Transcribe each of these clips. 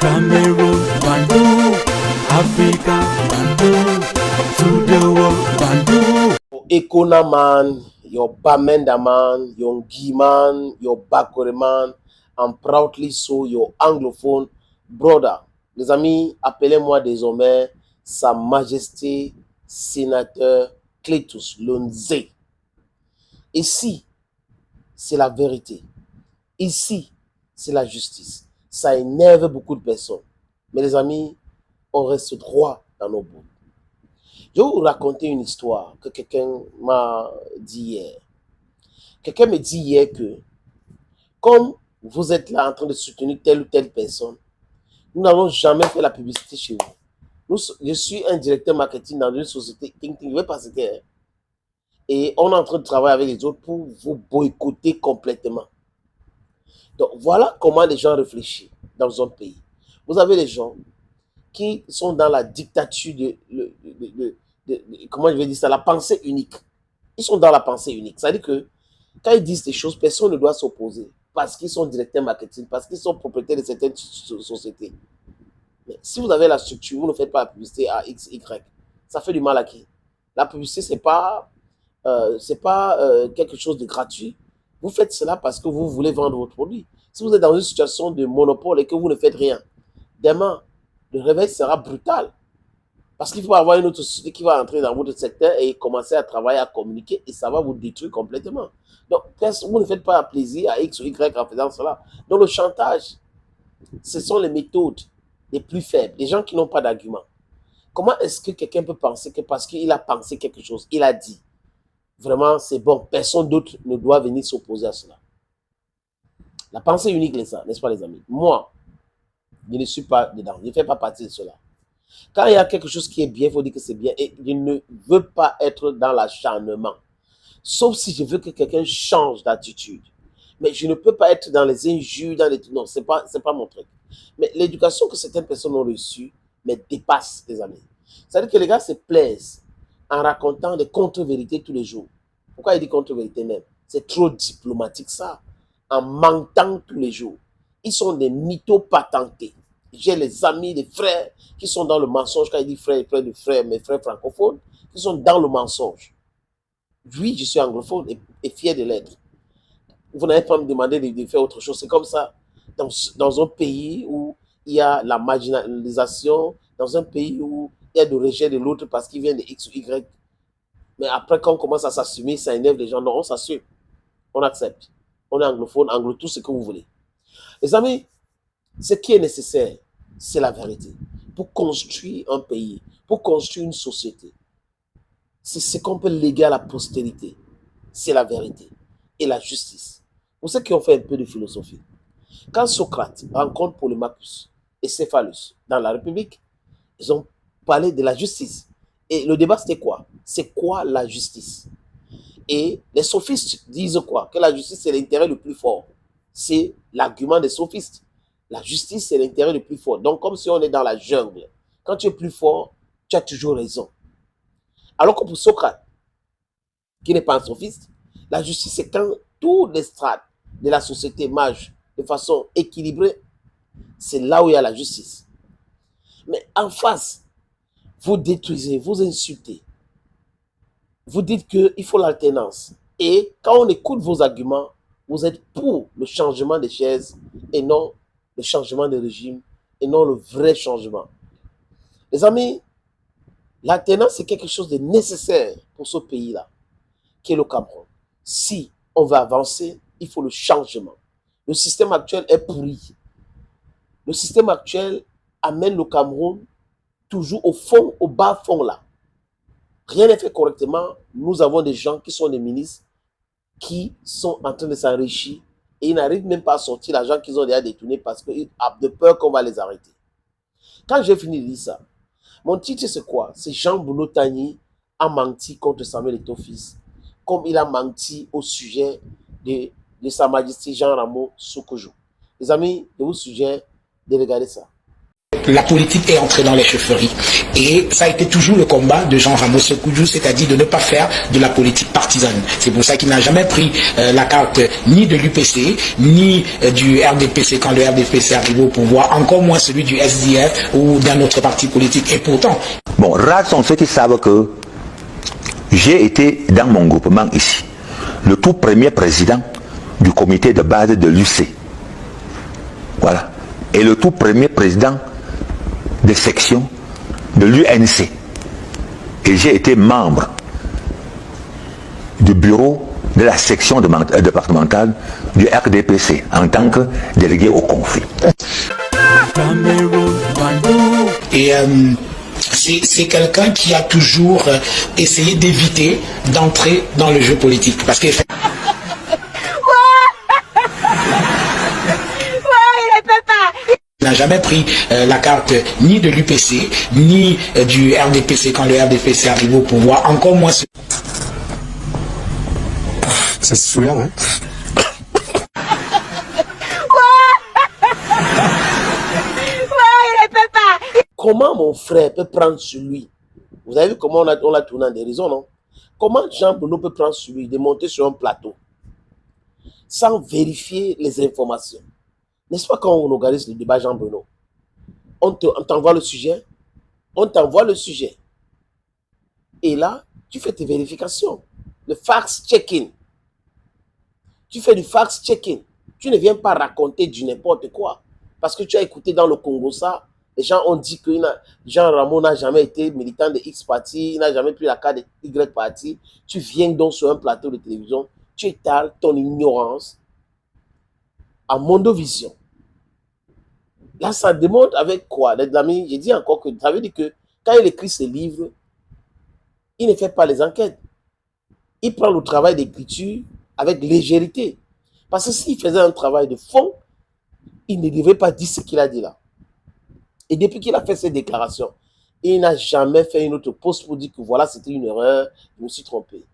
Cameroon, Bandung, Africa, Bandung, to the world, Bandung. Ekona man, your Bamenda man, your Ngi man, your Bakore man, and proudly so your anglophone brother. Les amis, appelez-moi désormais Sa Majesté Sénateur Cletus Lonze. Ici, c'est la vérité. Ici, c'est la justice. Ça énerve beaucoup de personnes. Mais les amis, on reste droit dans nos bouts. Je vais vous raconter une histoire que quelqu'un m'a dit hier. Quelqu'un me dit hier que, comme vous êtes là en train de soutenir telle ou telle personne, nous n'allons jamais faire la publicité chez vous. Je suis un directeur marketing dans une société, je ne vais pas citer, et on est en train de travailler avec les autres pour vous boycotter complètement. Donc voilà comment les gens réfléchissent dans un pays. Vous avez des gens qui sont dans la dictature comment je vais dire ça, la pensée unique. Ils sont dans la pensée unique. C'est-à-dire que quand ils disent des choses, personne ne doit s'opposer parce qu'ils sont directeurs marketing, parce qu'ils sont propriétaires de certaines sociétés. Mais si vous avez la structure, vous ne faites pas la publicité à X, Y. Ça fait du mal à qui? La publicité, ce n'est pas, quelque chose de gratuit. Vous faites cela parce que vous voulez vendre votre produit. Si vous êtes dans une situation de monopole et que vous ne faites rien, demain, le réveil sera brutal. Parce qu'il faut avoir une autre société qui va entrer dans votre secteur et commencer à travailler, à communiquer, et ça va vous détruire complètement. Donc, vous ne faites pas plaisir à X ou Y en faisant cela. Donc, le chantage, ce sont les méthodes les plus faibles, les gens qui n'ont pas d'argument. Comment est-ce que quelqu'un peut penser que parce qu'il a pensé quelque chose, il a dit, vraiment, c'est bon, personne d'autre ne doit venir s'opposer à cela. La pensée unique, n'est-ce pas, les amis? Moi, je ne suis pas dedans, je ne fais pas partie de cela. Quand il y a quelque chose qui est bien, il faut dire que c'est bien. Et je ne veux pas être dans l'acharnement. Sauf si je veux que quelqu'un change d'attitude. Mais je ne peux pas être dans les injures, dans les... Non, ce n'est pas mon truc. Mais l'éducation que certaines personnes ont reçue me dépasse, les amis. C'est-à-dire que les gars se plaisent en racontant des contre-vérités tous les jours. Pourquoi il dit contre-vérité même? C'est trop diplomatique ça. En mentant tous les jours. Ils sont des mythos patentés. J'ai les amis, les frères qui sont dans le mensonge. Quand il dit frère, mes frères francophones, qui sont dans le mensonge. Oui, je suis anglophone et fier de l'être. Vous n'avez pas me demandé de faire autre chose. C'est comme ça. Dans un pays où il y a la marginalisation, dans un pays où il y a le rejet de l'autre parce qu'il vient de X ou Y. Mais après, quand on commence à s'assumer, ça énerve les gens. Non, on s'assume. On accepte. On est anglophone, anglo, tout ce que vous voulez. Les amis, ce qui est nécessaire, c'est la vérité. Pour construire un pays, pour construire une société, c'est ce qu'on peut léguer à la postérité. C'est la vérité et la justice. Pour ceux qui ont fait un peu de philosophie, quand Socrate rencontre Polémachus et Céphalus dans la République, ils ont parlé de la justice. Et le débat, c'était quoi? C'est quoi la justice? Et les sophistes disent quoi? Que la justice, c'est l'intérêt le plus fort. C'est l'argument des sophistes. La justice, c'est l'intérêt le plus fort. Donc, comme si on est dans la jungle. Quand tu es plus fort, tu as toujours raison. Alors que pour Socrate, qui n'est pas un sophiste, la justice, c'est quand tous les strates de la société marchent de façon équilibrée. C'est là où il y a la justice. Mais en face, vous détruisez, vous insultez. Vous dites qu'il faut l'alternance. Et quand on écoute vos arguments, vous êtes pour le changement des chaises et non le changement de régime et non le vrai changement. Les amis, l'alternance, c'est quelque chose de nécessaire pour ce pays-là, qui est le Cameroun. Si on veut avancer, il faut le changement. Le système actuel est pourri. Le système actuel amène le Cameroun toujours au fond, au bas fond là. Rien n'est fait correctement. Nous avons des gens qui sont des ministres qui sont en train de s'enrichir et ils n'arrivent même pas à sortir l'argent qu'ils ont déjà détourné parce qu'ils ont de peur qu'on va les arrêter. Quand j'ai fini de lire ça, mon titre c'est quoi? C'est Jean Bruno Tagny a menti contre Samuel Eto'o-Fils, comme il a menti au sujet de Sa Majesté Jean Ramo Soukojou. Les amis, je vous suggère de regarder ça. la politique est entrée dans les chefferies. Et ça a été toujours le combat de Jean Ramos Sekoudjou, c'est-à-dire de ne pas faire de la politique partisane. C'est pour ça qu'il n'a jamais pris la carte ni de l'UPC, ni du RDPC quand le RDPC arrive au pouvoir, encore moins celui du SDF ou d'un autre parti politique. Et pourtant... Bon, rares sont ceux qui savent que j'ai été dans mon groupement ici, le tout premier président du comité de base de l'UC. Voilà. Et le tout premier président de section de l'UNC. Et j'ai été membre du bureau de la section départementale du RDPC en tant que délégué au conflit. Cameroun, Bandung. Et c'est quelqu'un qui a toujours essayé d'éviter d'entrer dans le jeu politique. Parce que n'a jamais pris la carte ni de l'UPC, ni du RDPC quand le RDPC arrive au pouvoir, encore moins... Ça se souvient, hein? Comment mon frère peut prendre sur lui? Vous avez vu comment on l'a tourné en dérision, non? Comment Jean Bruno peut prendre sur lui, de monter sur un plateau, sans vérifier les informations? N'est-ce pas quand on organise le débat Jean Bruno? On t'envoie le sujet, on t'envoie le sujet. Et là, tu fais tes vérifications. Le fact-checking. Tu fais du fact-checking. Tu ne viens pas raconter du n'importe quoi. Parce que tu as écouté dans le Congo ça, les gens ont dit que Jean Ramos n'a jamais été militant de X parti, il n'a jamais pris la carte de Y parti. Tu viens donc sur un plateau de télévision, tu étales ton ignorance à Mondovision. Là, ça démontre avec quoi? Les amis, j'ai dit encore que ça veut dire que quand il écrit ses livres, il ne fait pas les enquêtes. Il prend le travail d'écriture avec légèreté. Parce que s'il faisait un travail de fond, il ne devrait pas dire ce qu'il a dit là. Et depuis qu'il a fait cette déclaration, il n'a jamais fait une autre pause pour dire que voilà, c'était une erreur, je me suis trompé.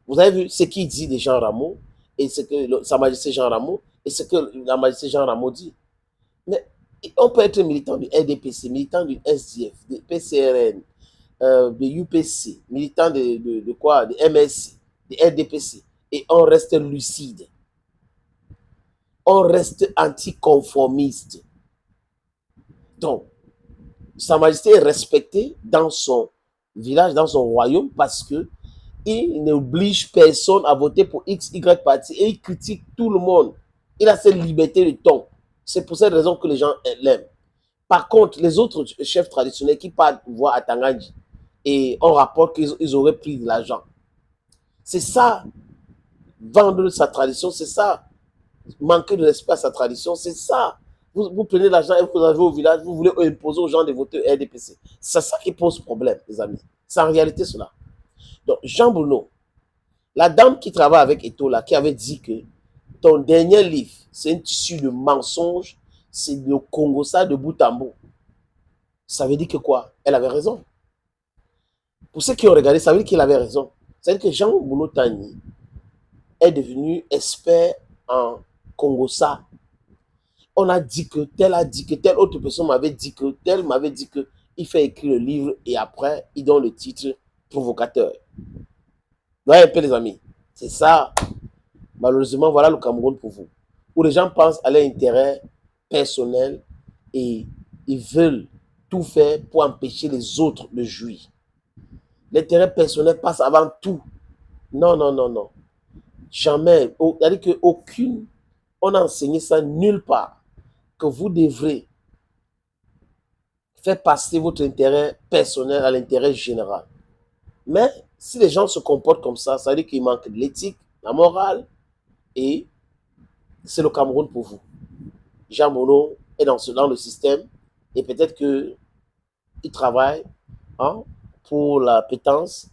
Vous avez vu ce qu'il dit de Jean Ramos, et ce que Sa Majesté Jean Ramos, et ce que la Majesté Jean Ramos dit. Mais on peut être militant du RDPC, militant du SDF, du PCRN, de UPC, militant de quoi? De MSC, de RDPC, et on reste lucide. On reste anticonformiste. Donc, Sa Majesté est respectée dans son village, dans son royaume, parce que il n'oblige personne à voter pour X, Y parti et il critique tout le monde. Il a cette liberté de ton. C'est pour cette raison que les gens l'aiment. Par contre, les autres chefs traditionnels qui partent voir à Tangandji et on rapporte qu'ils auraient pris de l'argent. C'est ça, vendre sa tradition, c'est ça, manquer de respect à sa tradition, c'est ça. Vous prenez l'argent et vous avez au village, vous voulez imposer aux gens de voter RDPC. C'est ça qui pose problème, les amis. C'est en réalité cela. Donc, Jean Bruno, la dame qui travaille avec Etola, qui avait dit que ton dernier livre, c'est un tissu de mensonges, c'est le Congo ça de bout en bout. Ça veut dire que quoi? Elle avait raison. Pour ceux qui ont regardé, ça veut dire qu'il avait raison. Ça veut dire que Jean Bruno Tani est devenu expert en Congo ça. On a dit que telle autre personne m'avait dit que tel m'avait dit que il fait écrire le livre et après il donne le titre provocateur. Vous voyez un peu les amis, c'est ça. Malheureusement, voilà le Cameroun pour vous. Où les gens pensent à leur intérêt personnel et ils veulent tout faire pour empêcher les autres de jouir. L'intérêt personnel passe avant tout. Non, non, non, non. Jamais. C'est-à-dire qu'aucune, on a enseigné ça nulle part. Que vous devrez faire passer votre intérêt personnel à l'intérêt général. Mais si les gens se comportent comme ça veut dire qu'il manque de l'éthique, la morale, et c'est le Cameroun pour vous. Jean Bruno est dans le système, et peut-être qu'il travaille pour la pétence,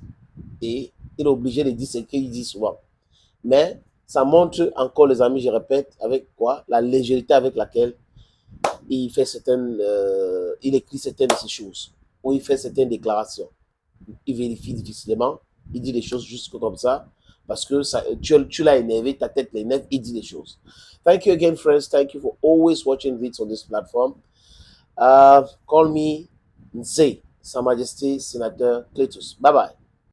et il est obligé de dire ce qu'il dit souvent. Mais ça montre encore, les amis, je répète, avec quoi? La légèreté avec laquelle il fait il écrit certaines de ces choses, ou il fait certaines déclarations. Il vérifie difficilement, il dit des choses juste comme ça, parce que tu l'as énervé, ta tête l'énerve, il dit des choses. Thank you again, friends. Thank you for always watching videos on this platform. Call me Nse, Sa Majesté Sénateur Cletus. Bye bye.